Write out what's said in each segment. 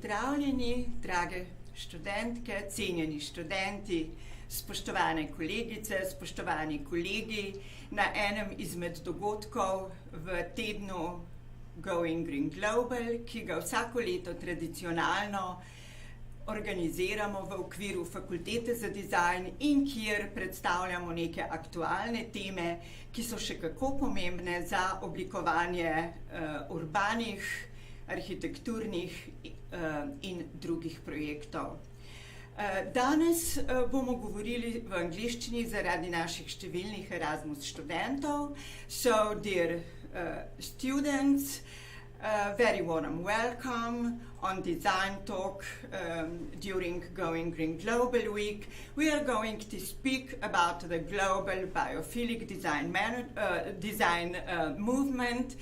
Pozdravljeni, drage študentke, cenjeni študenti, spoštovane kolegice, spoštovani kolegi, na enem izmed dogodkov v tednu Going Green Global, ki ga vsako leto tradicionalno organiziramo v okviru Fakultete za dizajn in kjer predstavljamo neke aktualne teme, ki so še kako pomembne za oblikovanje urbanih, arhitekturnih in drugih projektov. Danes bomo govorili v angleščini zaradi naših številnih Erasmus študentov. So, dear students, very warm welcome on Design Talk during Going Green Global Week. We are going to speak about the global biophilic design movement.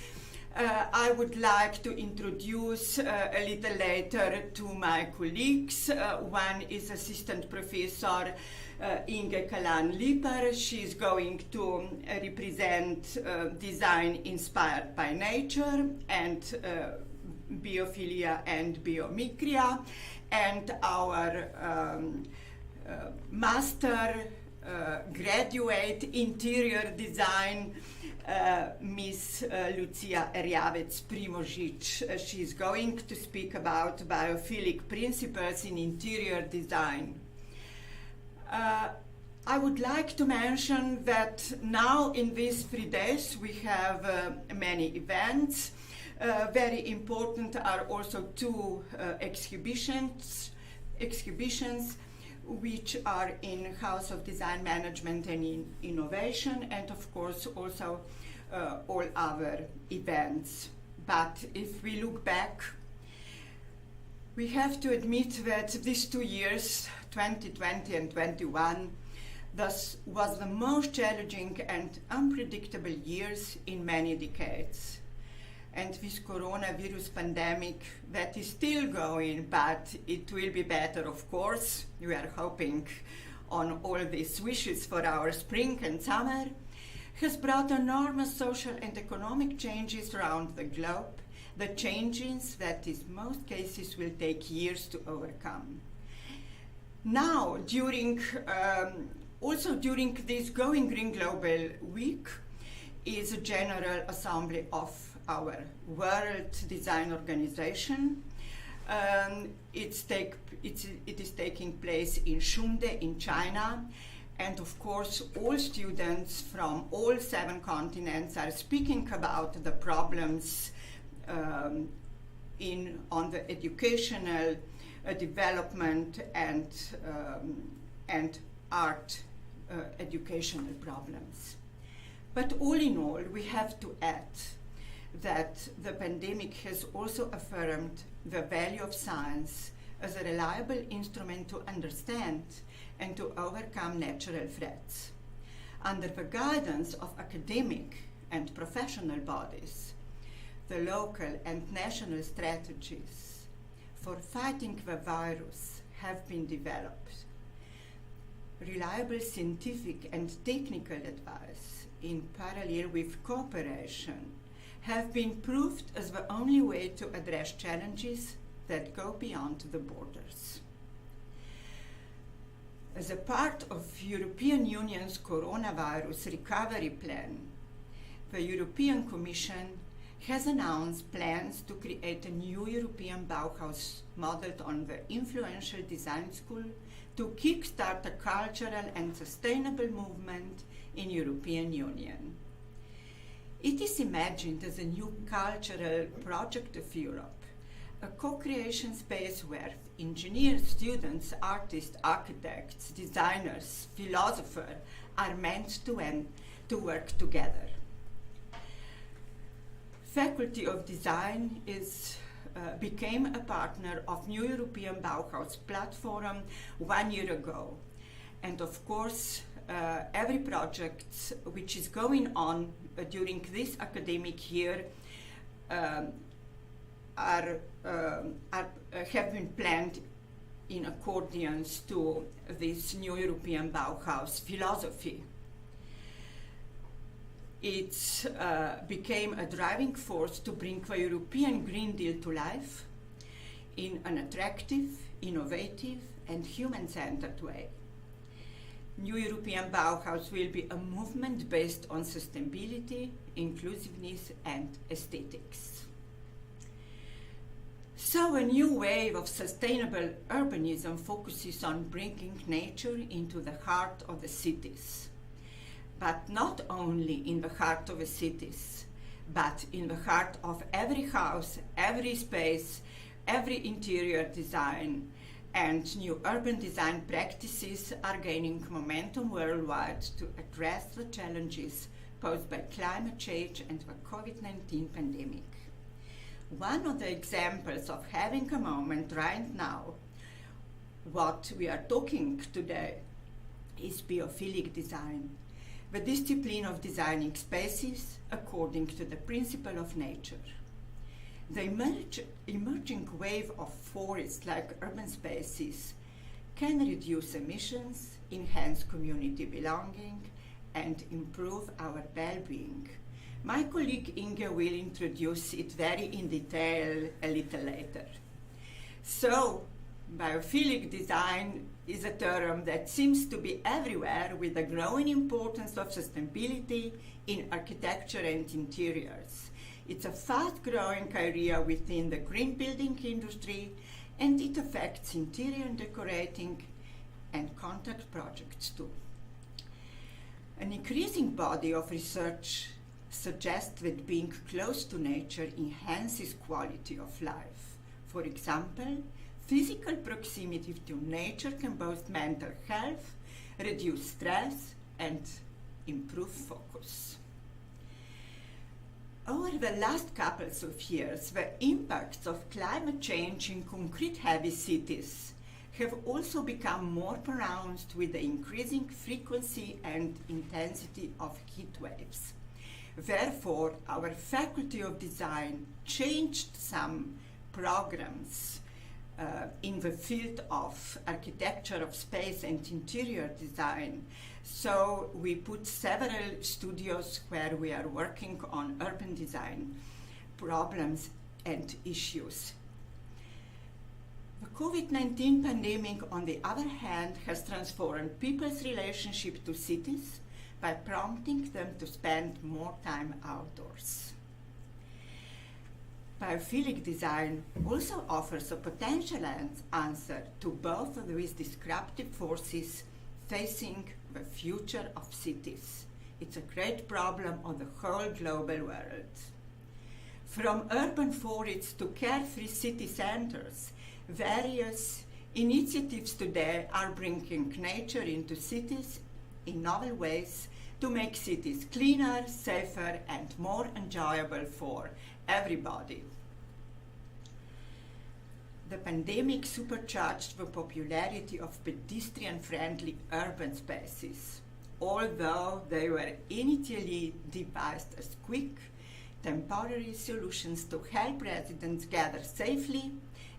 I would like to introduce a little later to my colleagues. One is Assistant Professor Ggg Design. She's going to represent design inspired by nature and Biophilia and Biomimicry. And our master graduate interior design, Miss Lucia Erjavec-Primožič. She's going to speak about biophilic principles in interior design. I would like to mention that now in these 3 days we have many events. Very important are also 2 exhibitions which are in House of Design Management and Innovation, and of course also all other events. But if we look back, we have to admit that these 2 years, 2020 and 2021, thus was the most challenging and unpredictable years in many decades. And with coronavirus pandemic, that is still going, but it will be better, of course. We are hoping on all these wishes for our spring and summer, has brought enormous social and economic changes around the globe, the changes that in most cases will take years to overcome. Now, also during this Going Green Global Week is a General Assembly of our World Design Organization. It is taking place in Shunde in China, and of course all students from all 7 continents are speaking about the problems on the educational development and art educational problems. But all in all, we have to add that the pandemic has also affirmed the value of science as a reliable instrument to understand and to overcome natural threats. Under the guidance of academic and professional bodies, the local and national strategies for fighting the virus have been developed. Reliable scientific and technical advice in parallel with cooperation have been proved as the only way to address challenges that go beyond the borders. As a part of European Union's coronavirus recovery plan, the European Commission has announced plans to create a new European Bauhaus modeled on the influential design school to kickstart a cultural and sustainable movement in European Union. It is imagined as a new cultural project of Europe, a co-creation space where engineers, students, artists, architects, designers, philosophers are meant to work together. Faculty of Design became a partner of New European Bauhaus platform 1 year ago. And of course, every project which is going on during this academic year have been planned in accordance to this New European Bauhaus philosophy. It became a driving force to bring the European Green Deal to life. in an attractive, innovative, and human-centered way. New European Bauhaus will be a movement based on sustainability, inclusiveness, and aesthetics. So a new wave of sustainable urbanism focuses on bringing nature into the heart of the cities. But not only in the heart of the cities, but in the heart of every house, every space, every interior design, and new urban design practices are gaining momentum worldwide to address the challenges posed by climate change and the COVID-19 pandemic. One of the examples of having a moment right now, what we are talking today, is Biophilic Design, the discipline of designing spaces according to the principle of nature. The emerging wave of forests like urban spaces can reduce emissions, enhance community belonging, and improve our well-being. My colleague Inge will introduce it very in detail a little later. So, biophilic design is a term that seems to be everywhere, with the growing importance of sustainability in architecture and interiors. It's a fast-growing area within the green building industry, and it affects interior and decorating and contact projects too. An increasing body of research suggests that being close to nature enhances quality of life. For example, physical proximity to nature can boost mental health, reduce stress, and improve focus. Over the last couple of years, the impacts of climate change in concrete-heavy cities have also become more pronounced with the increasing frequency and intensity of heat waves. Therefore, our Faculty of Design changed some programs in the field of architecture of space and interior design. So we put several studios where we are working on urban design problems and issues. The COVID-19 pandemic, on the other hand, has transformed people's relationship to cities by prompting them to spend more time outdoors. Biophilic design also offers a potential answer to both of these disruptive forces facing the future of cities. It's a great problem on the whole global world. From urban forests to carefree city centers, various initiatives today are bringing nature into cities in novel ways to make cities cleaner, safer, and more enjoyable for everybody. The pandemic supercharged the popularity of pedestrian-friendly urban spaces, although they were initially devised as quick, temporary solutions to help residents gather safely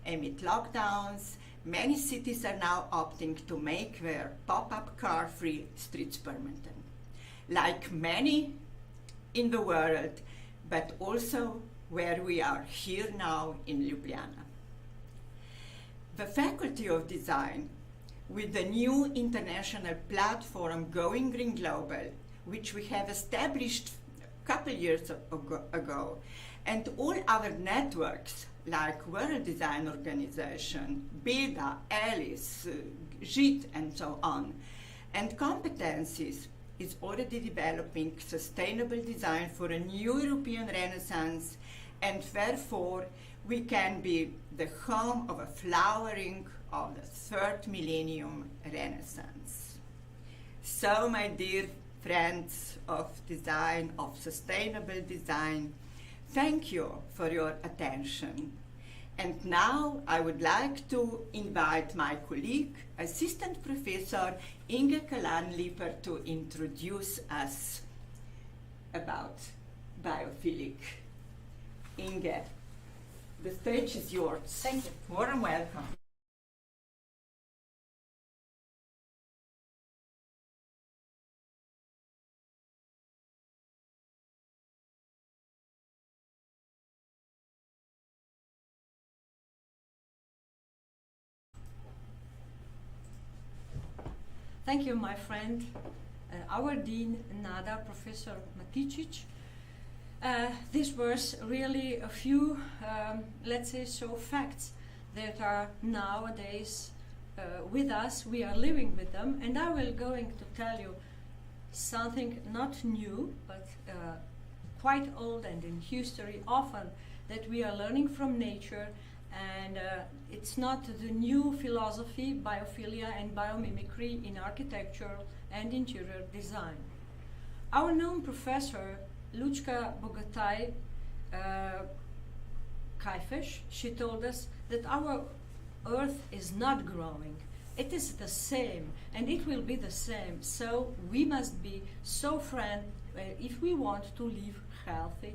amid lockdowns. Many cities are now opting to make their pop-up car-free streets permanent, like many in the world, but also where we are here now in Ljubljana. The Faculty of Design, with the new international platform Going Green Global, which we have established a couple years ago, and all our networks like World Design Organization, BIDA, ALICE, JIT, and so on, and competencies, is already developing sustainable design for a new European Renaissance, and therefore we can be the home of a flowering of the third millennium Renaissance. So, my dear friends of design, of sustainable design, thank you for your attention. And now I would like to invite my colleague, Assistant Professor Inge Kalan-Liepper, to introduce us about biophilic. Inge, the stage is yours. Thank you. Warm welcome. Thank you, my friend, our Dean Nada, Professor Maticic. This was really a few, let's say so, facts that are nowadays with us. We are living with them, and I will going to tell you something not new, but quite old and in history often that we are learning from nature, and it's not the new philosophy, biophilia and biomimicry in architecture and interior design. Our known professor, Lučka Bogataj Kajfeš, she told us that our Earth is not growing. It is the same, and it will be the same. So we must be so friendly if we want to live healthy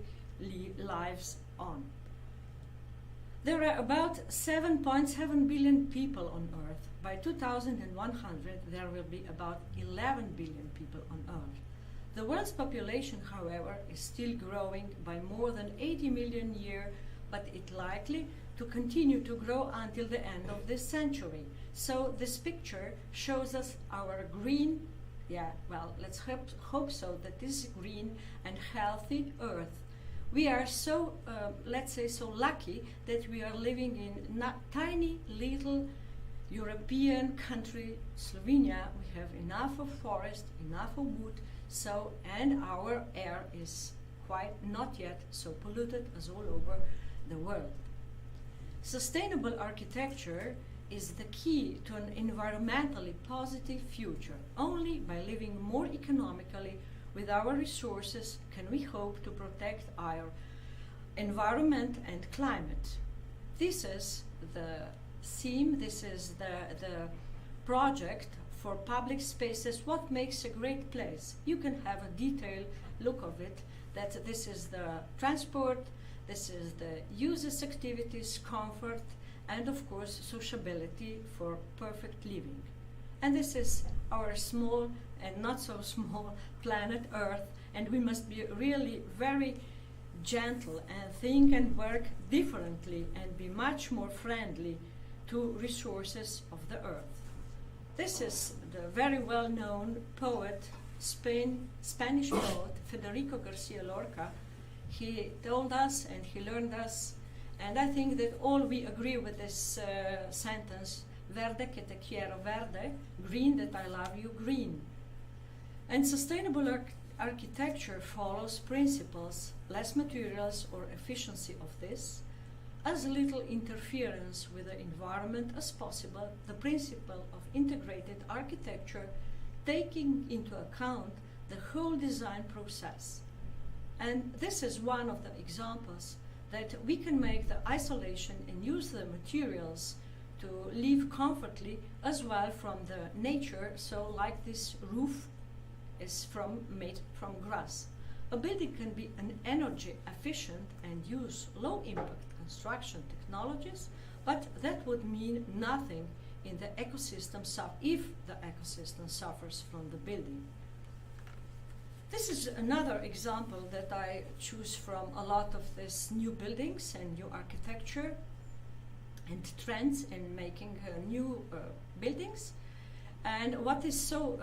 lives on. There are about 7.7 billion people on Earth. By 2100, there will be about 11 billion people on Earth. The world's population, however, is still growing by more than 80 million a year, but it's likely to continue to grow until the end of this century. So this picture shows us our green, let's hope so, that this green and healthy Earth. We are so, let's say, so lucky that we are living in tiny little European country, Slovenia. We have enough of forest, enough of wood, so, and our air is quite not yet so polluted as all over the world. Sustainable architecture is the key to an environmentally positive future. Only by living more economically with our resources can we hope to protect our environment and climate. This is the theme, this is the project for public spaces, what makes a great place. You can have a detailed look of it, that this is the transport, this is the users' activities, comfort, and of course sociability for perfect living. And this is our small and not so small planet Earth, and we must be really very gentle and think and work differently and be much more friendly to resources of the Earth. This is the very well-known poet, Spanish poet Federico Garcia Lorca. He told us and he learned us, and I think that all we agree with this sentence, verde que te quiero verde, green that I love you green. And sustainable architecture follows principles, less materials or efficiency of this, as little interference with the environment as possible, the principle of integrated architecture taking into account the whole design process. And this is one of the examples that we can make the isolation and use the materials to live comfortably as well from the nature, so like this roof is made from grass. A building can be an energy efficient and use low impact construction technologies, but that would mean nothing in the ecosystem if the ecosystem suffers from the building. This is another example that I choose from a lot of these new buildings and new architecture and trends in making new buildings. And what is so,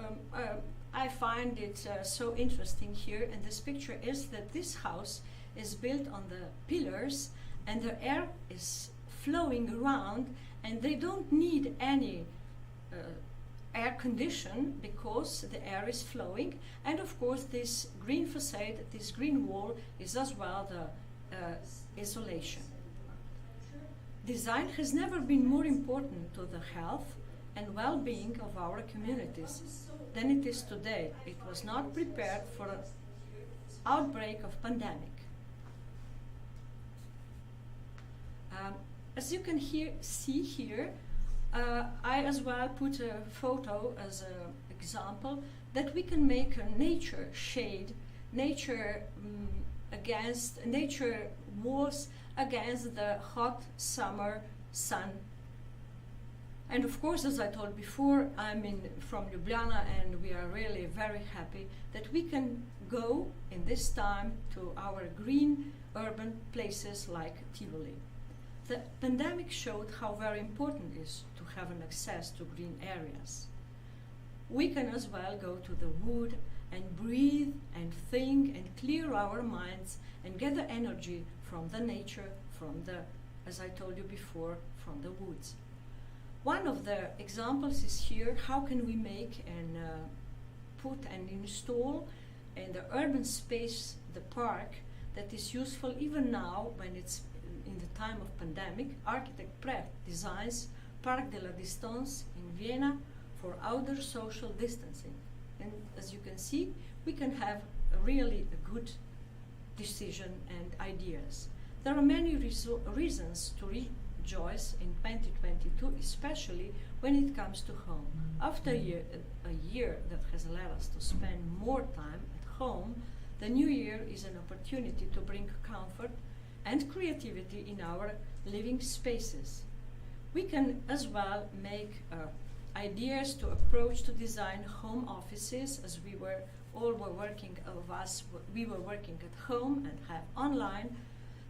I find it so interesting here in this picture is that this house is built on the pillars and the air is flowing around, and they don't need any air condition because the air is flowing. And of course this green facade, this green wall is as well the isolation. Design has never been more important to the health and well-being of our communities than it is today. It was not prepared for an outbreak of pandemic. As you can see here, I as well put a photo as an example that we can make a nature shade, nature walls against the hot summer sun. And of course, as I told before, I'm from Ljubljana, and we are really very happy that we can go in this time to our green urban places like Tivoli. The pandemic showed how very important it is to have an access to green areas. we can as well go to the wood and breathe and think and clear our minds and get the energy from the nature, from the, as I told you before, from the woods. One of the examples is here, how can we make and put and install in the urban space, the park, that is useful even now when it's in the time of pandemic. Architect Precht designs Parc de la Distance in Vienna for outdoor social distancing. And as you can see, we can have really a good decision and ideas. There are many reasons to rejoice in 2022, especially when it comes to home. After a year that has allowed us to spend more time at home, the new year is an opportunity to bring comfort and creativity in our living spaces. We can as well make ideas to approach to design home offices, as we were working at home and have online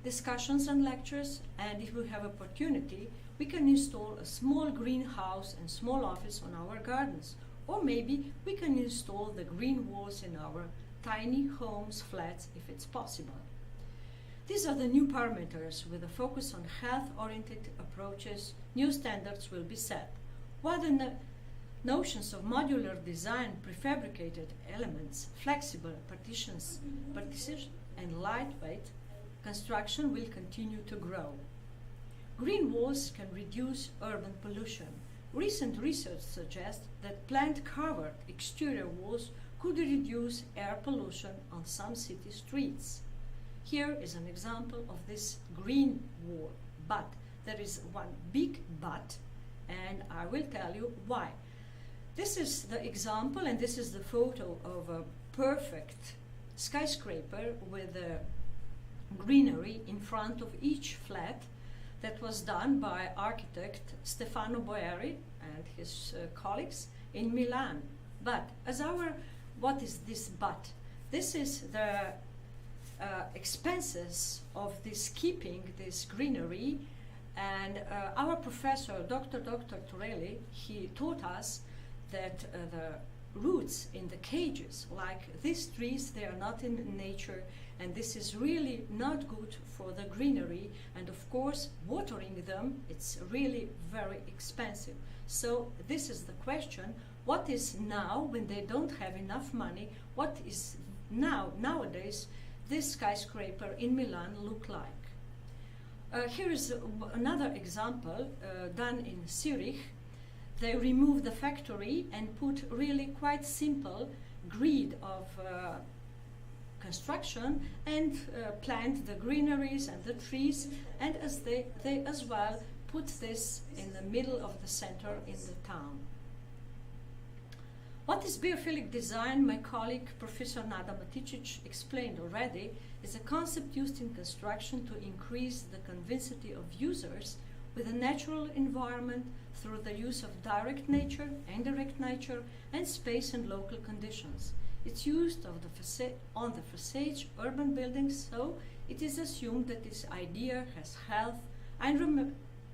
discussions and lectures, and if we have opportunity, we can install a small greenhouse and small office on our gardens, or maybe we can install the green walls in our tiny homes, flats, if it's possible. These are the new parameters with a focus on health-oriented approaches. New standards will be set. While the notions of modular design, prefabricated elements, flexible partitions, and lightweight construction will continue to grow. Green walls can reduce urban pollution. Recent research suggests that plant-covered exterior walls could reduce air pollution on some city streets. Here is an example of this green wall, but there is one big but, and I will tell you why. This is the example, and this is the photo of a perfect skyscraper with a greenery in front of each flat that was done by architect Stefano Boeri and his colleagues in Milan. But what is this but? This is the expenses of this keeping this greenery, and our professor, Dr. Torelli, he taught us that the roots in the cages, like these trees, they are not in nature, and this is really not good for the greenery, and of course watering them, it's really very expensive. So this is the question, what is now, when they don't have enough money, what is nowadays this skyscraper in Milan look like? Here is another example done in Zurich. They removed the factory and put really quite simple grid of construction and plant the greeneries and the trees, and as they as well put this in the middle of the center in the town. What is biophilic design? My colleague Professor Nada Maticic explained already. Is a concept used in construction to increase the convicity of users with a natural environment through the use of direct nature, indirect nature, and space and local conditions. It's used on the facade urban buildings, so it is assumed that this idea has health,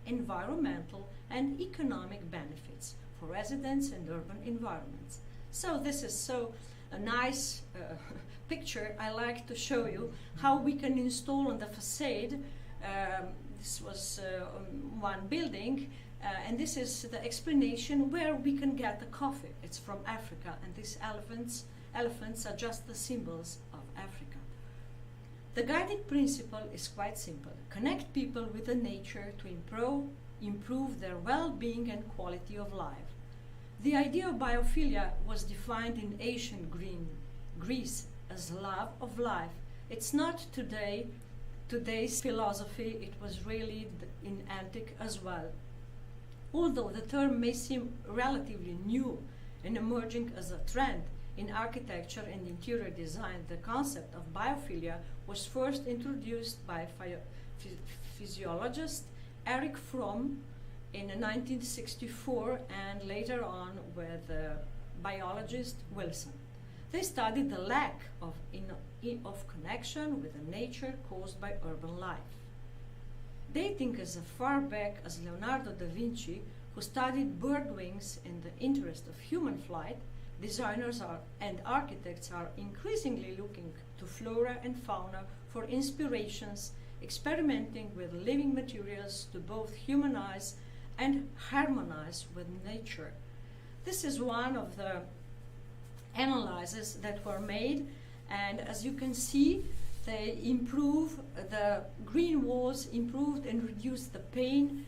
environmental, and economic benefits for residents and urban environments. So this is so a nice picture I like to show you how we can install on the facade. This was one building, and this is the explanation where we can get the coffee. It's from Africa, and these elephants are just the symbols of Africa. The guiding principle is quite simple. Connect people with the nature to improve their well-being and quality of life. The idea of biophilia was defined in ancient Greece as love of life. It's not today's philosophy, it was really in antique as well. Although the term may seem relatively new and emerging as a trend in architecture and interior design, the concept of biophilia was first introduced by physiologist Erich Fromm in 1964, and later on with biologist Wilson. They studied the lack of connection with the nature caused by urban life. Dating as far back as Leonardo da Vinci, who studied bird wings in the interest of human flight, designers and architects are increasingly looking to flora and fauna for inspirations, experimenting with living materials to both humanize and harmonize with nature. This is one of the analyses that were made, and as you can see, they improve the green walls, improved and reduced the pain,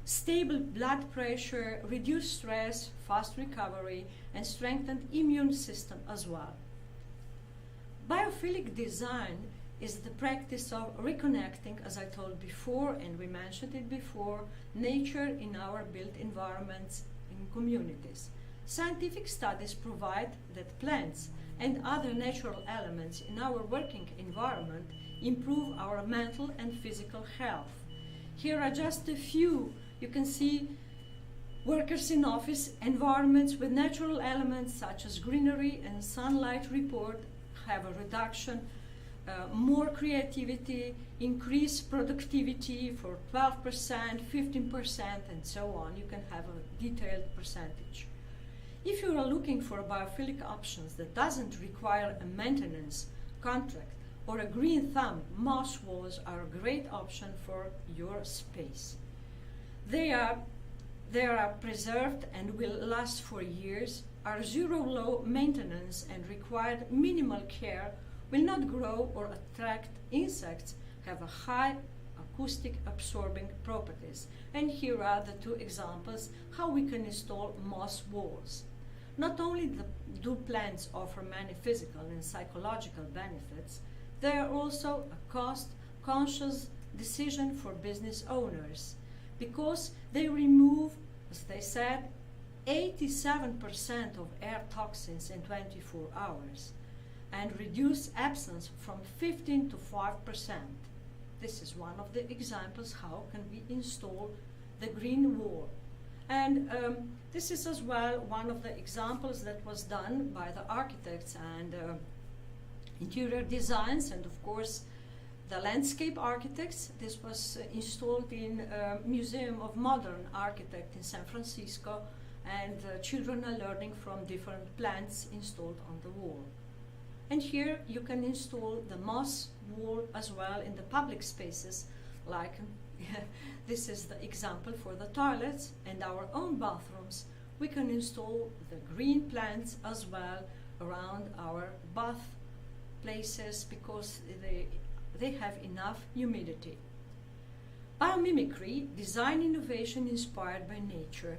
stable blood pressure, reduced stress, fast recovery, and strengthened immune system as well. Biophilic design is the practice of reconnecting, as I told before, and we mentioned it before, nature in our built environments in communities. Scientific studies provide that plants and other natural elements in our working environment improve our mental and physical health. Here are just a few. You can see workers in office environments with natural elements such as greenery and sunlight report have a reduction, more creativity, increased productivity for 12%, 15%, and so on. You can have a detailed percentage. If you are looking for biophilic options that doesn't require a maintenance contract or a green thumb, moss walls are a great option for your space. They are preserved and will last for years, are zero low maintenance and require minimal care, will not grow or attract insects, have a high acoustic absorbing properties. And here are the two examples how we can install moss walls. Not only do plants offer many physical and psychological benefits, they are also a cost-conscious decision for business owners because they remove, as they said, 87% of air toxins in 24 hours and reduce absence from 15 to 5%. This is one of the examples how can we install the green wall. And this is as well one of the examples that was done by the architects and interior designs, and of course the landscape architects. This was installed in Museum of Modern Architect in San Francisco, and children are learning from different plants installed on the wall. And here you can install the moss wall as well in the public spaces, like this is the example for the toilets and our own bathrooms. We can install the green plants as well around our bath places because they have enough humidity. Biomimicry, design innovation inspired by nature.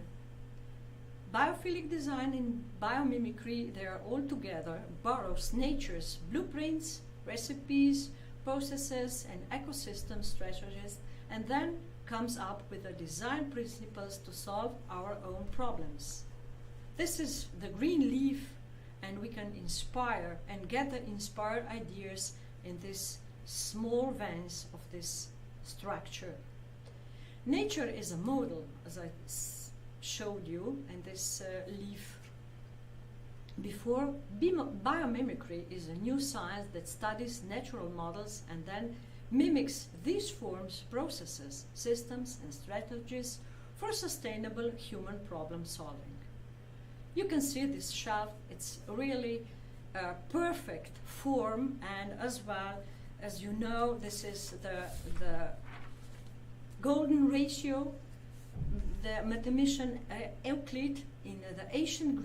Biophilic design and biomimicry, they are all together, borrows nature's blueprints, recipes, processes, and ecosystem strategies, and then comes up with the design principles to solve our own problems. This is the green leaf, and we can inspire and get the inspired ideas in these small veins of this structure. Nature is a model, as I showed you in this leaf before. Biomimicry is a new science that studies natural models and then mimics these forms, processes, systems, and strategies for sustainable human problem solving. You can see this shelf, it's really a perfect form, and as well, as you know, this is the golden ratio. The mathematician Euclid in the ancient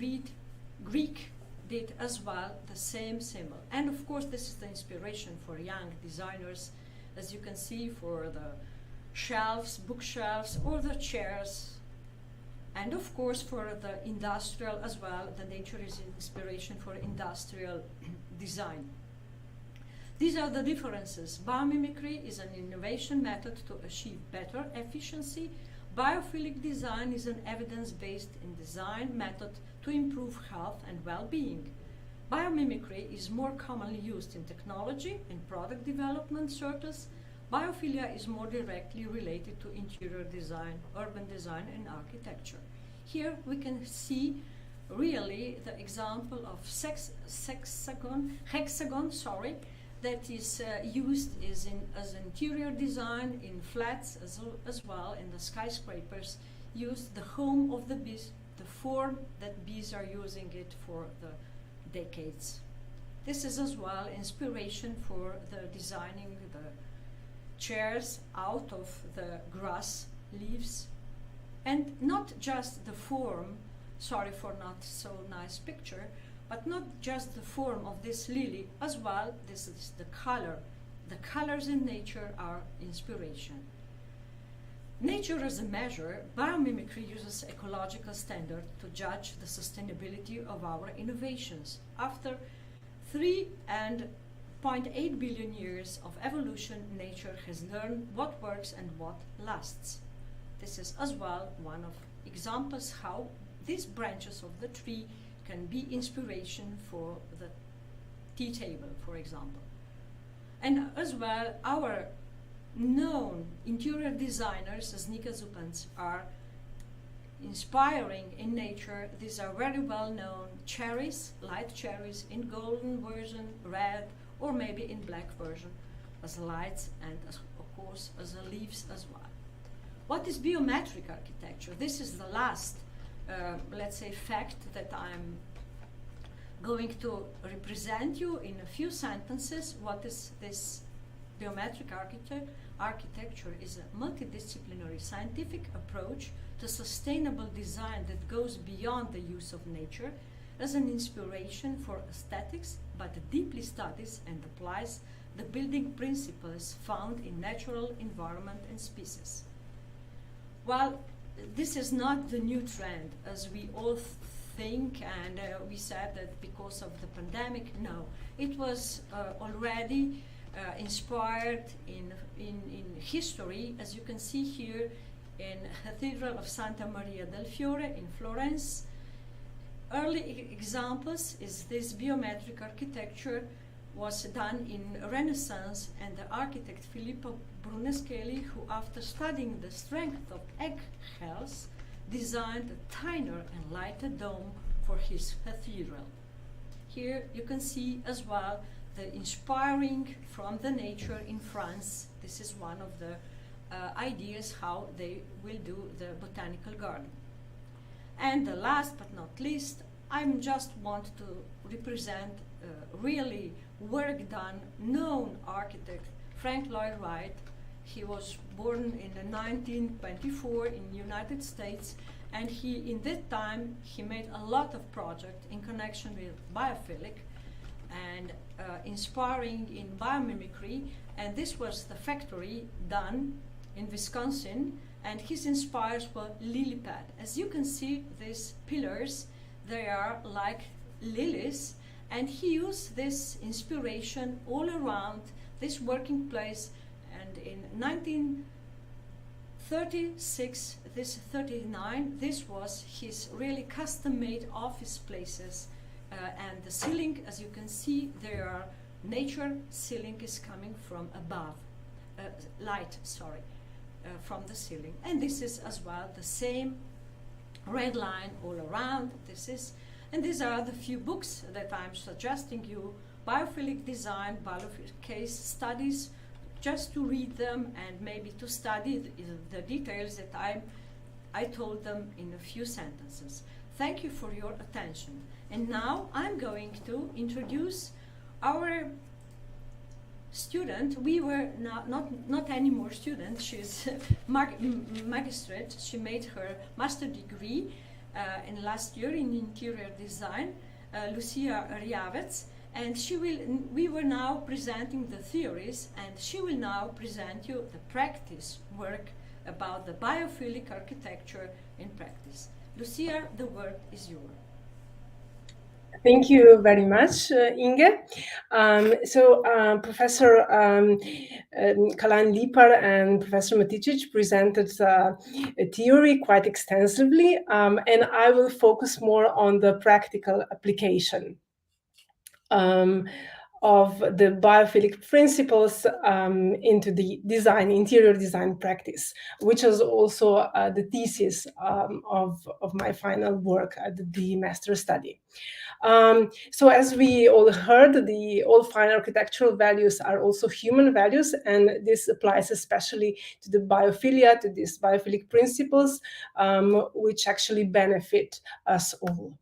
Greek did as well the same symbol. And of course, this is the inspiration for young designers, as you can see, for the shelves, bookshelves, or the chairs. And of course, for the industrial as well, the nature is inspiration for industrial design. These are the differences. Biomimicry is an innovation method to achieve better efficiency. Biophilic design is an evidence-based design method to improve health and well-being. Biomimicry is more commonly used in technology and product development circles. Biophilia is more directly related to interior design, urban design, and architecture. Here we can see really the example of hexagon, that is used as interior design in flats as well in the skyscrapers. use the home of the bees, the form that bees are using it for the decades. This is as well inspiration for the designing the chairs out of the grass leaves. And not just the form, sorry for not so nice picture, but not just the form of this lily, as well this is the color. The colors in nature are inspiration. Nature as a measure, biomimicry uses ecological standard to judge the sustainability of our innovations. After 3.8 billion years of evolution, nature has learned what works and what lasts. This is as well one of examples how these branches of the tree can be inspiration for the tea table, for example. And as well, our known interior designers as Nika Zupans are inspiring in nature. These are very well known cherries, light cherries in golden version, red, or maybe in black version as lights and as, of course as leaves as well. What is biometric architecture? This is the last, let's say, fact that I'm going to represent you in a few sentences. What is this biometric architecture? Is a multidisciplinary scientific approach to sustainable design that goes beyond the use of nature as an inspiration for aesthetics, but deeply studies and applies the building principles found in natural environment and species. Well, this is not the new trend, as we all think, and we said that because of the pandemic. No, it was already inspired in history, as you can see here in Cathedral of Santa Maria del Fiore in Florence. Early examples is this biometric architecture was done in Renaissance, and the architect Filippo Brunelleschi, who after studying the strength of egg shells, designed a thinner and lighter dome for his cathedral. Here you can see as well the inspiring from the nature in France. This is one of the ideas how they will do the botanical garden. And the last but not least, I just want to represent really work done, known architect Frank Lloyd Wright. He was born in 1924 in the United States, and in that time he made a lot of projects in connection with Biophilic and inspiring in biomimicry, and this was the factory done in Wisconsin, and his inspires were lily pad. As you can see, these pillars, they are like lilies, and he used this inspiration all around this working place. And in 1936, 39, this was his really custom-made office places. And the ceiling, as you can see, there are nature ceiling is coming from above, light, sorry, from the ceiling. And this is as well the same red line all around. And these are the few books that I'm suggesting you: Biophilic Design, Biophilic Case Studies, just to read them and maybe to study the details that I told them in a few sentences. Thank you for your attention. And now I'm going to introduce our student. We were not anymore student. She's magistrate. She made her master degree in last year in interior design, Lucia Riavec, and we were now presenting the theories, and she will now present you the practice work about the biophilic architecture in practice. Lucia, the word is yours. Thank you very much, Inge. Professor Kalan Lipar and Professor Maticic presented a theory quite extensively, and I will focus more on the practical application. of the biophilic principles into the interior design practice, which was also the thesis of my final work at the master study. So as we all heard, all fine architectural values are also human values, and this applies especially to the biophilia, to these biophilic principles, which actually benefit us all.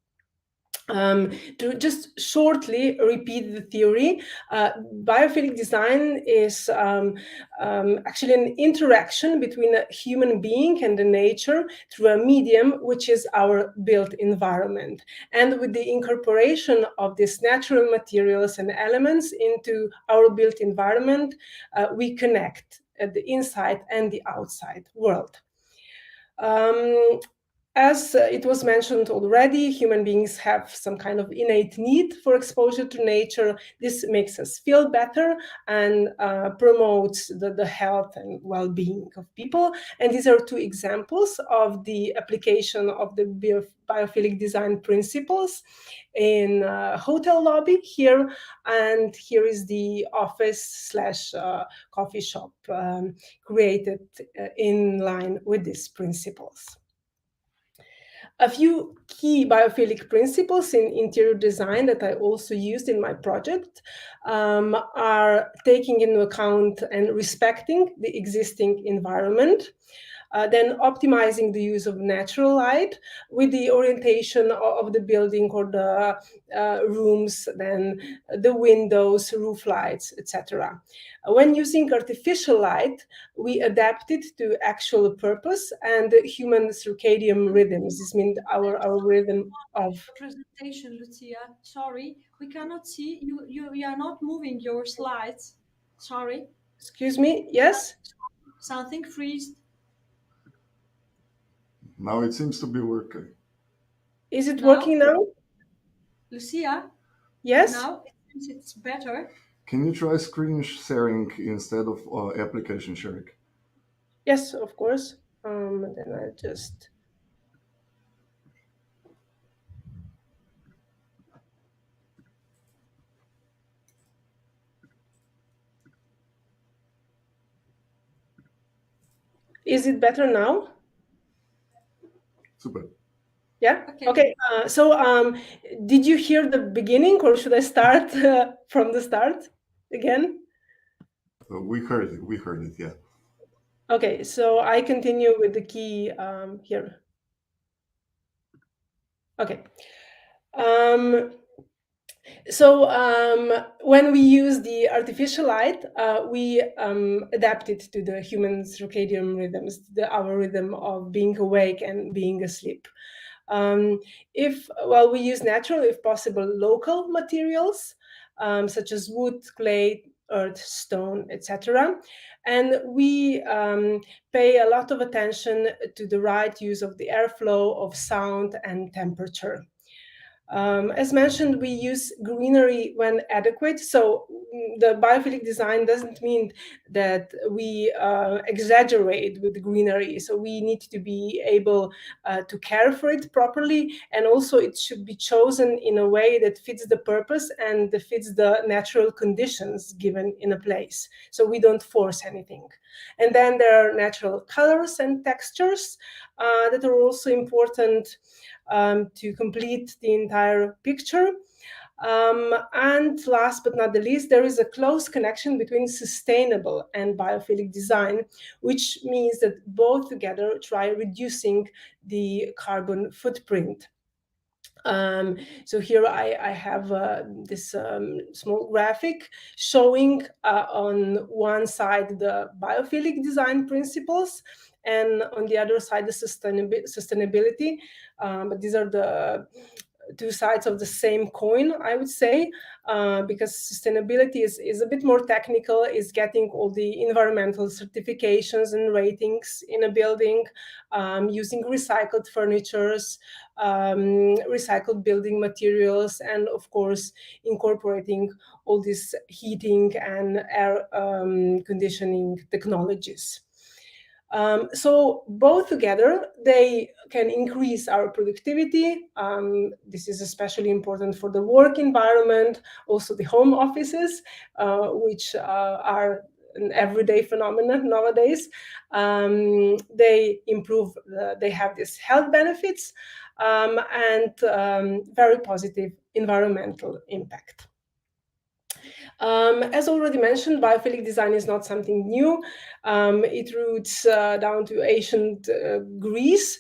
To just shortly repeat the theory, biophilic design is actually an interaction between a human being and the nature through a medium, which is our built environment. And with the incorporation of these natural materials and elements into our built environment, we connect the inside and the outside world. As it was mentioned already, human beings have some kind of innate need for exposure to nature. This makes us feel better and promotes the health and well-being of people. And these are two examples of the application of the biophilic design principles in a hotel lobby here. And here is the office / coffee shop created in line with these principles. A few key biophilic principles in interior design that I also used in my project are taking into account and respecting the existing environment, then optimizing the use of natural light with the orientation of the building or the rooms, then the windows, roof lights, etc. When using artificial light, we adapt it to actual purpose and human circadian rhythms. This means our rhythm of presentation, Lucia. Sorry, we cannot see you. You are not moving your slides. Sorry. Excuse me. Yes. Something freezed. Now it seems to be working. Is it working now? Lucia? Yes. Now it seems it's better. Can you try screen sharing instead of application sharing? Yes, of course. Then I just... Is it better now? Super. Yeah. Okay. So, did you hear the beginning, or should I start from the start again? We heard it. We heard it. Yeah. Okay. So I continue with the key here. Okay. So when we use the artificial light, we adapt it to the human circadian rhythms, our rhythm of being awake and being asleep. While we use natural, if possible, local materials, such as wood, clay, earth, stone, etc. And we pay a lot of attention to the right use of the airflow, of sound and temperature. As mentioned, we use greenery when adequate. So the biophilic design doesn't mean that we exaggerate with greenery. So we need to be able to care for it properly. And also it should be chosen in a way that fits the purpose and fits the natural conditions given in a place. So we don't force anything. And then there are natural colors and textures that are also important to complete the entire picture. And last but not the least, there is a close connection between sustainable and biophilic design, which means that both together try reducing the carbon footprint. So here I have this small graphic showing on one side the biophilic design principles, and on the other side the sustainability. But these are the two sides of the same coin, I would say, because sustainability is a bit more technical, is getting all the environmental certifications and ratings in a building, using recycled furnitures, recycled building materials, and of course incorporating all these heating and air conditioning technologies. So both together, they can increase our productivity. This is especially important for the work environment, also the home offices, which are an everyday phenomenon nowadays. They improve, they have these health benefits and very positive environmental impact. As already mentioned, biophilic design is not something new. It roots down to ancient Greece.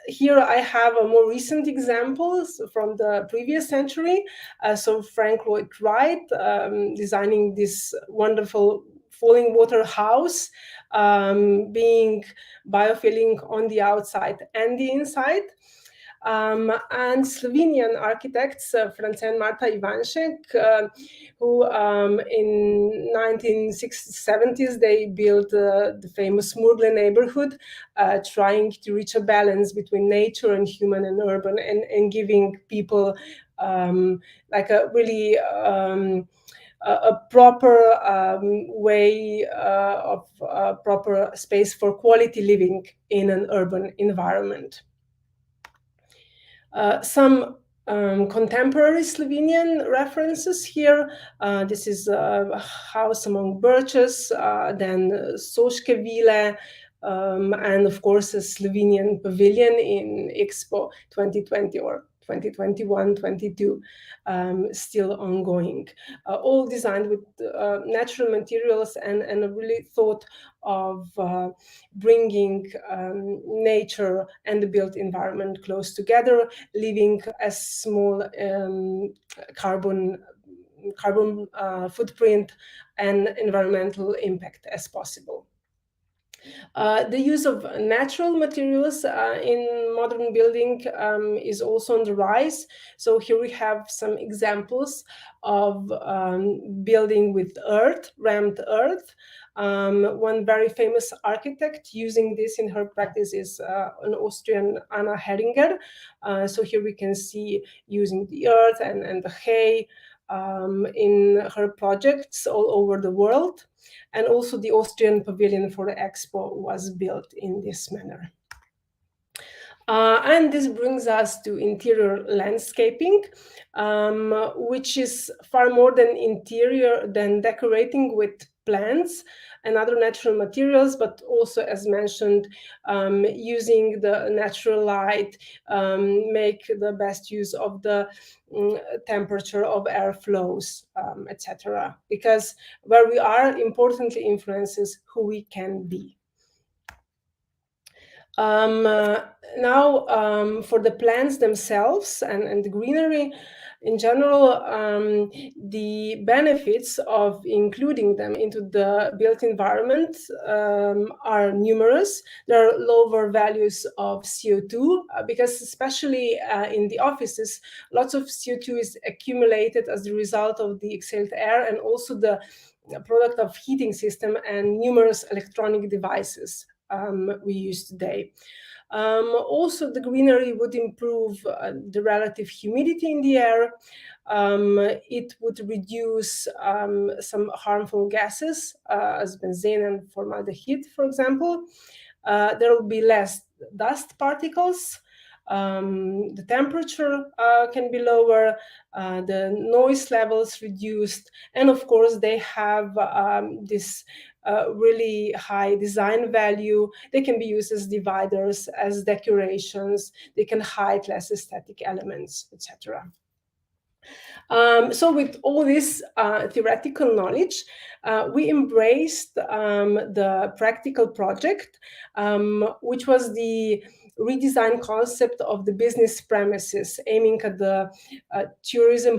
Here I have a more recent examples from the previous century. So Frank Lloyd Wright designing this wonderful falling water house, being biophilic on the outside and the inside. And Slovenian architects, France and Marta Ivanšek, who in 1960s, they built the famous Murgle neighborhood, trying to reach a balance between nature and human and urban, and giving people like a really a proper way of proper space for quality living in an urban environment. Some contemporary Slovenian references here. This is a house among birches, then Soške Vile, and of course a Slovenian pavilion in Expo 2020 or 2021-22, still ongoing. All designed with natural materials and a really thought of bringing nature and the built environment close together, leaving as small carbon footprint and environmental impact as possible. The use of natural materials in modern building is also on the rise. So here we have some examples of building with earth, rammed earth. One very famous architect using this in her practice is an Austrian Anna Heringer. So here we can see using the earth and the hay in her projects all over the world. And also the Austrian pavilion for the Expo was built in this manner. And this brings us to interior landscaping, which is far more than interior, than decorating with plants and other natural materials, but also, as mentioned, using the natural light, make the best use of the temperature of air flows, etc. Because where we are importantly influences who we can be. Now, for the plants themselves and the greenery in general, the benefits of including them into the built environment are numerous. There are lower values of CO2 because especially in the offices, lots of CO2 is accumulated as a result of the exhaled air and also the product of heating system and numerous electronic devices we use today. Also, the greenery would improve the relative humidity in the air. It would reduce some harmful gases, as benzene and formaldehyde, for example. There will be less dust particles. The temperature can be lower, the noise levels reduced, and of course they have this really high design value. They can be used as dividers, as decorations. They can hide less aesthetic elements, etc. So with all this theoretical knowledge, we embraced the practical project, which was the redesign concept of the business premises, aiming at the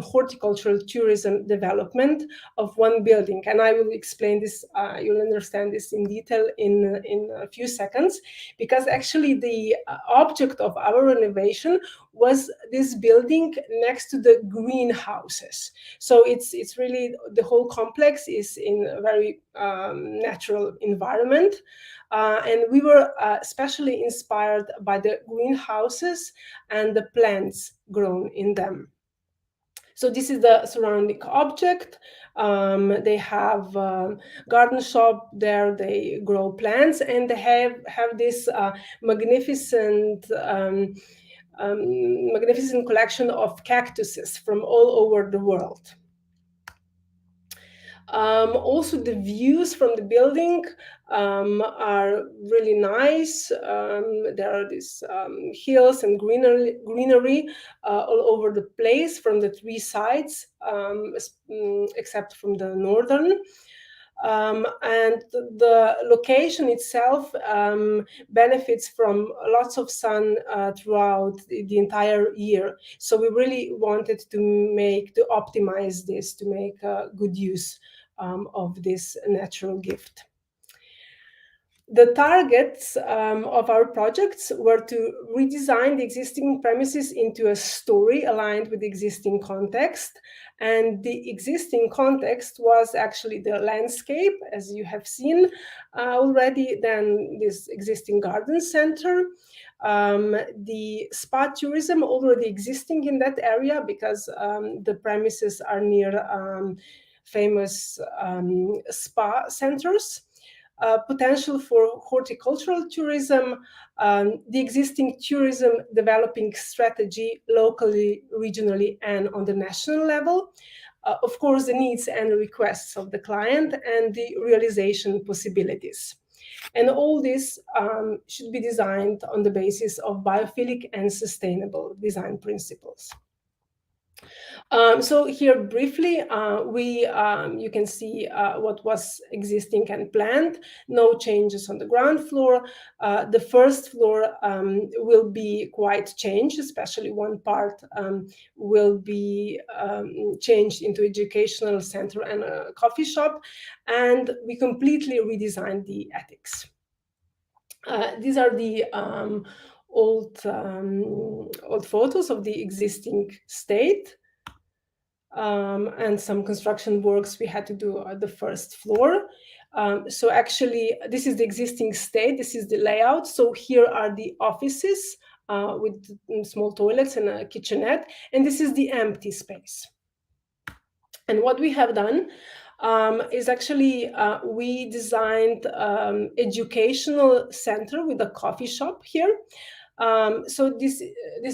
horticultural tourism development of one building. And I will explain this, you'll understand this in detail in a few seconds, because actually the object of our renovation was this building next to the greenhouses. So it's really, the whole complex is in a very natural environment. And we were especially inspired by the greenhouses and the plants grown in them. So this is the surrounding object. They have garden shop there. They grow plants, and they have this magnificent magnificent collection of cactuses from all over the world. Also, the views from the building are really nice. There are these hills and greenery all over the place from the three sides, except from the northern. And the location itself benefits from lots of sun throughout the entire year. So we really wanted to optimize this, to make good use of this natural gift. The targets of our projects were to redesign the existing premises into a story aligned with the existing context. And the existing context was actually the landscape, as you have seen already, then this existing garden center. The spa tourism already existing in that area, because the premises are near famous spa centers. Potential for horticultural tourism, the existing tourism developing strategy locally, regionally, and on the national level. Of course, the needs and requests of the client and the realization possibilities. And all this should be designed on the basis of biophilic and sustainable design principles. So here briefly, you can see what was existing and planned. No changes on the ground floor. The first floor will be quite changed, especially one part will be changed into educational center and a coffee shop. And we completely redesigned the attics. These are the old photos of the existing state. And some construction works we had to do at the first floor. So actually, this is the existing state. This is the layout. So here are the offices with small toilets and a kitchenette. And this is the empty space. And what we have done is actually we designed educational center with a coffee shop here. So this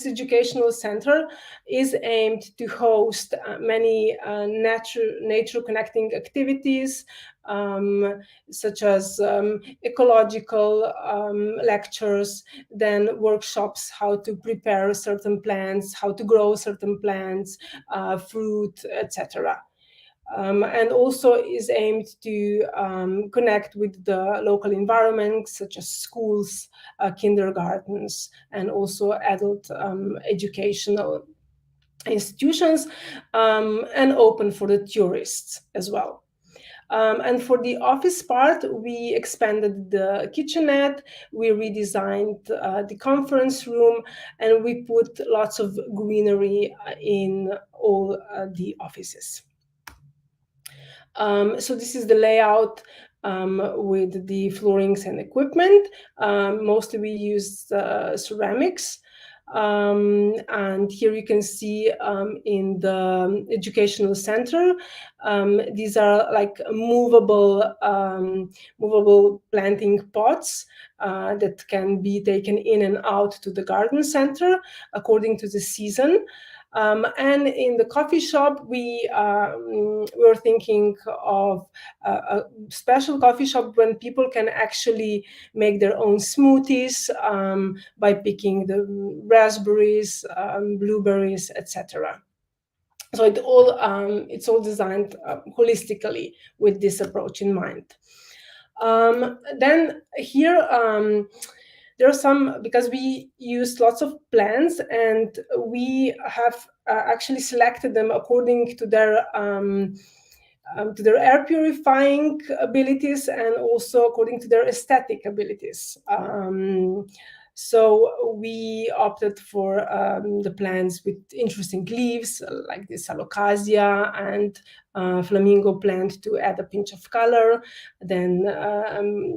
educational center is aimed to host many nature connecting activities, such as ecological lectures, then workshops how to prepare certain plants, how to grow certain plants, fruit, etc. And also is aimed to connect with the local environment, such as schools, kindergartens, and also adult educational institutions, and open for the tourists as well. And for the office part, we expanded the kitchenette, we redesigned the conference room, and we put lots of greenery in all the offices. So this is the layout with the floorings and equipment. Mostly we used ceramics. And here you can see in the educational center, these are like movable planting pots that can be taken in and out to the garden center according to the season. And in the coffee shop, we were thinking of a special coffee shop when people can actually make their own smoothies by picking the raspberries, blueberries, etc. So it's all designed holistically with this approach in mind. Then here, there are some, because we used lots of plants, and we have actually selected them according to their air purifying abilities and also according to their aesthetic abilities. So we opted for the plants with interesting leaves, like this alocasia and flamingo plant to add a pinch of color. Then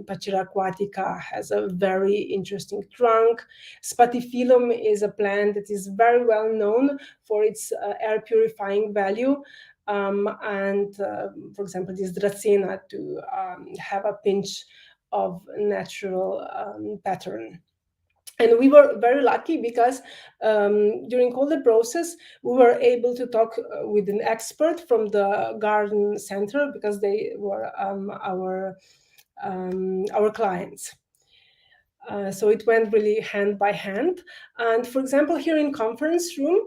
Pachira aquatica has a very interesting trunk. Spathiphyllum is a plant that is very well known for its air purifying value. For example, this Dracena to have a pinch of natural pattern. And we were very lucky because during all the process, we were able to talk with an expert from the garden center because they were our clients. So it went really hand by hand. And for example, here in conference room,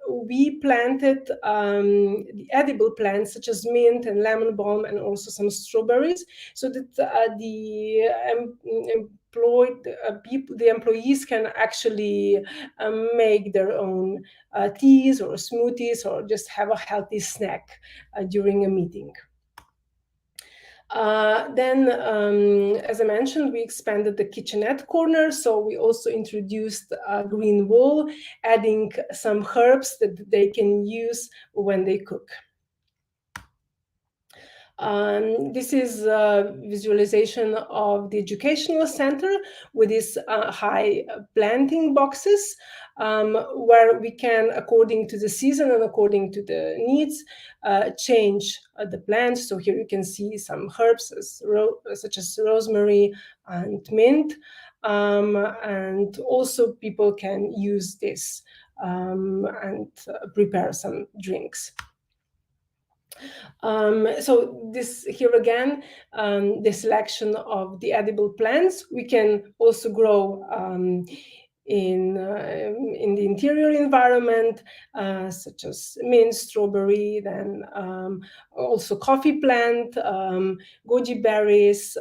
we planted the edible plants such as mint and lemon balm and also some strawberries, so that the employees can actually make their own teas or smoothies or just have a healthy snack during a meeting. As I mentioned, we expanded the kitchenette corner, so we also introduced a green wall, adding some herbs that they can use when they cook. This is a visualization of the educational center with these high planting boxes, where we can, according to the season and according to the needs, change the plants. So here you can see some herbs such as rosemary and mint, and also people can use this and prepare some drinks. So this here again, the selection of the edible plants. We can also grow in the interior environment, such as mint, strawberry, then also coffee plant, goji berries,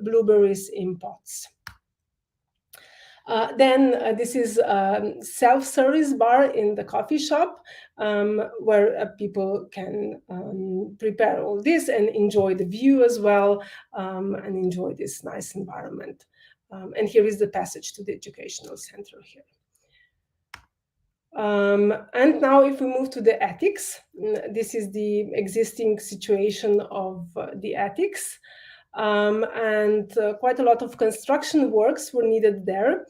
blueberries in pots. This is a self-service bar in the coffee shop, where people can prepare all this and enjoy the view as well, and enjoy this nice environment. And here is the passage to the educational center here. And now if we move to the attics, this is the existing situation of the attics. Quite a lot of construction works were needed there,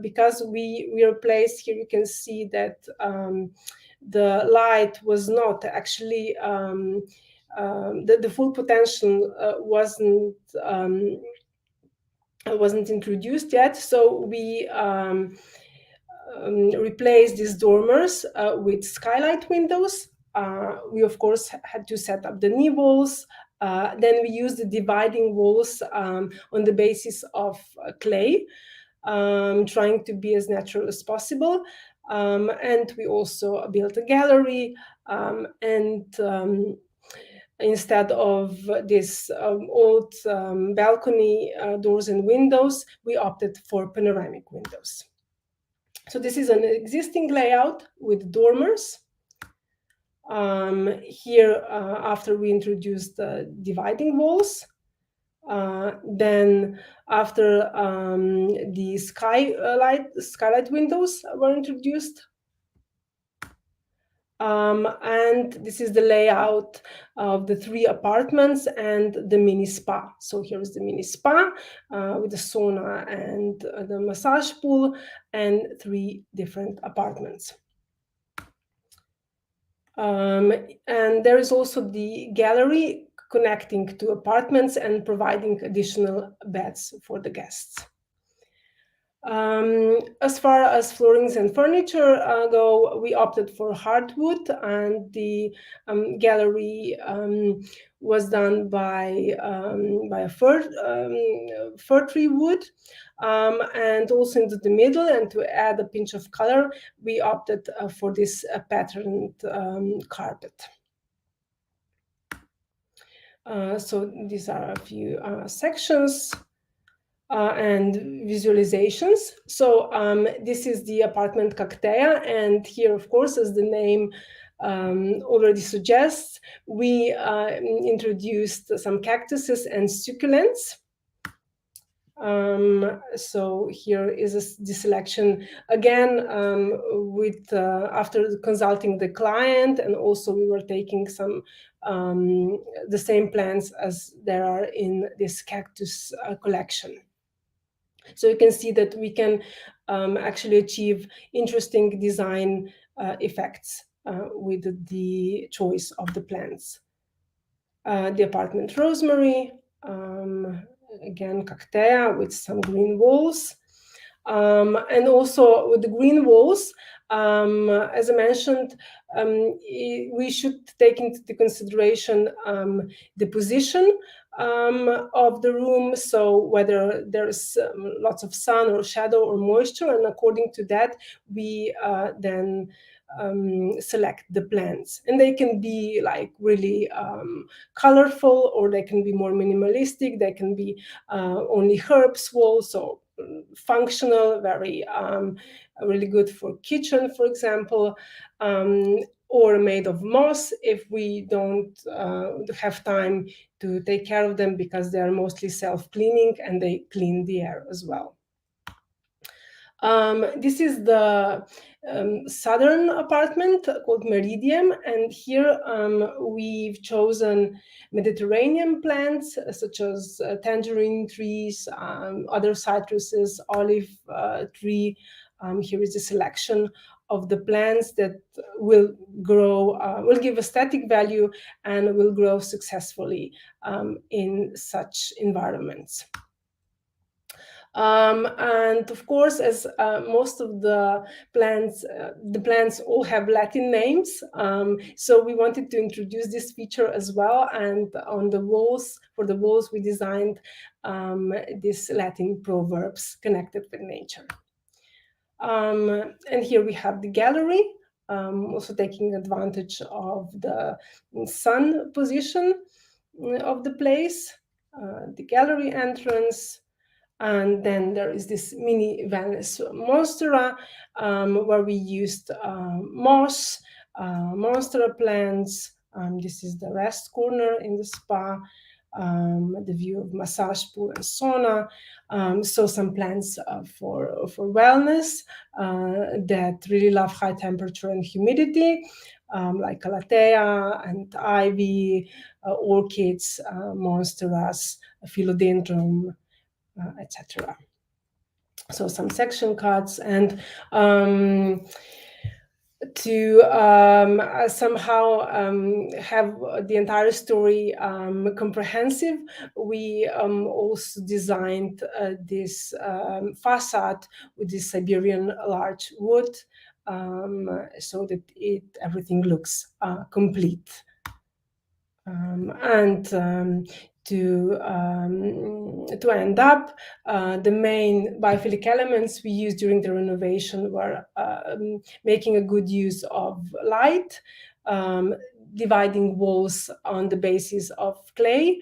because we replaced, here you can see that the light was not actually, the full potential wasn't introduced yet, so we replaced these dormers with skylight windows. We of course had to set up the knee walls. Then we used the dividing walls on the basis of clay, trying to be as natural as possible. And we also built a gallery, instead of this old balcony doors and windows, we opted for panoramic windows. So this is an existing layout with dormers. Here, after we introduced the dividing walls, then after the skylight windows were introduced, and this is the layout of the 3 apartments and the mini spa. So here is the mini spa with the sauna and the massage pool and 3 different apartments. And there is also the gallery connecting to apartments and providing additional beds for the guests. As far as floorings and furniture go, we opted for hardwood, and the gallery was done by a fir tree wood, and also into the middle, and to add a pinch of color, we opted for this patterned carpet. So these are a few sections. And visualizations. So this is the apartment Cactea, and here, of course, as the name already suggests, we introduced some cactuses and succulents. So here is the selection again with after consulting the client, and also we were taking some the same plants as there are in this cactus collection. So you can see that we can actually achieve interesting design effects with the choice of the plants. The apartment rosemary, again cactea with some green walls. And also with the green walls, as I mentioned, we should take into consideration the position of the room, so whether there's lots of sun or shadow or moisture, and according to that we then select the plants, and they can be like really colorful, or they can be more minimalistic. They can be only herbs walls, so functional, very really good for kitchen, for example, or made of moss if we don't have time to take care of them, because they are mostly self-cleaning and they clean the air as well. This is the southern apartment called Meridian, and here we've chosen Mediterranean plants such as tangerine trees, other citruses, olive tree. Here is a selection of the plants that will grow, will give aesthetic value and will grow successfully in such environments. And of course, as most of the plants all have Latin names, so we wanted to introduce this feature as well. And on the walls, for the walls, we designed these Latin proverbs connected with nature. And here we have the gallery, also taking advantage of the sun position of the place, the gallery entrance. And then there is this mini Venus monstera, where we used moss, monstera plants. This is the rest corner in the spa, the view of massage pool and sauna. So some plants for wellness that really love high temperature and humidity, like calathea and ivy, orchids, monsteras, philodendron, etc. So some section cuts, and to somehow have the entire story comprehensive, we also designed this facade with this Siberian larch wood, so that everything looks complete. To end up, the main biophilic elements we used during the renovation were making a good use of light, dividing walls on the basis of clay,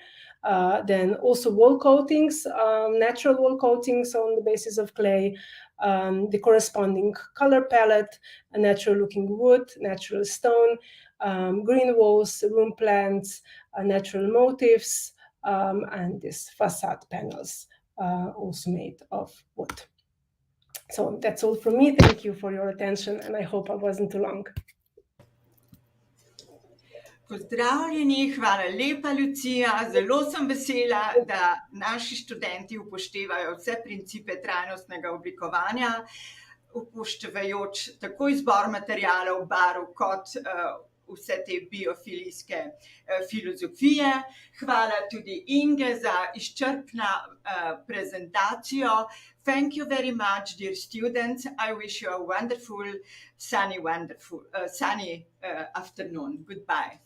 then also wall coatings, natural wall coatings on the basis of clay, the corresponding color palette, a natural looking wood, natural stone, green walls, room plants, natural motifs, and these facade panels also made of wood. So that's all from me. Thank you for your attention, and I hope I wasn't too long. Pozdravljeni, hvala lepa, Lucija. Zelo sem vesela, da naši študenti upoštevajo vse principe trajnostnega oblikovanja, upoštevajoč tako izbor materialov, barv kot vse te biofilijske filozofije. Hvala tudi Inge za izčrpno prezentacijo. Thank you very much, dear students. I wish you a wonderful, sunny afternoon. Goodbye.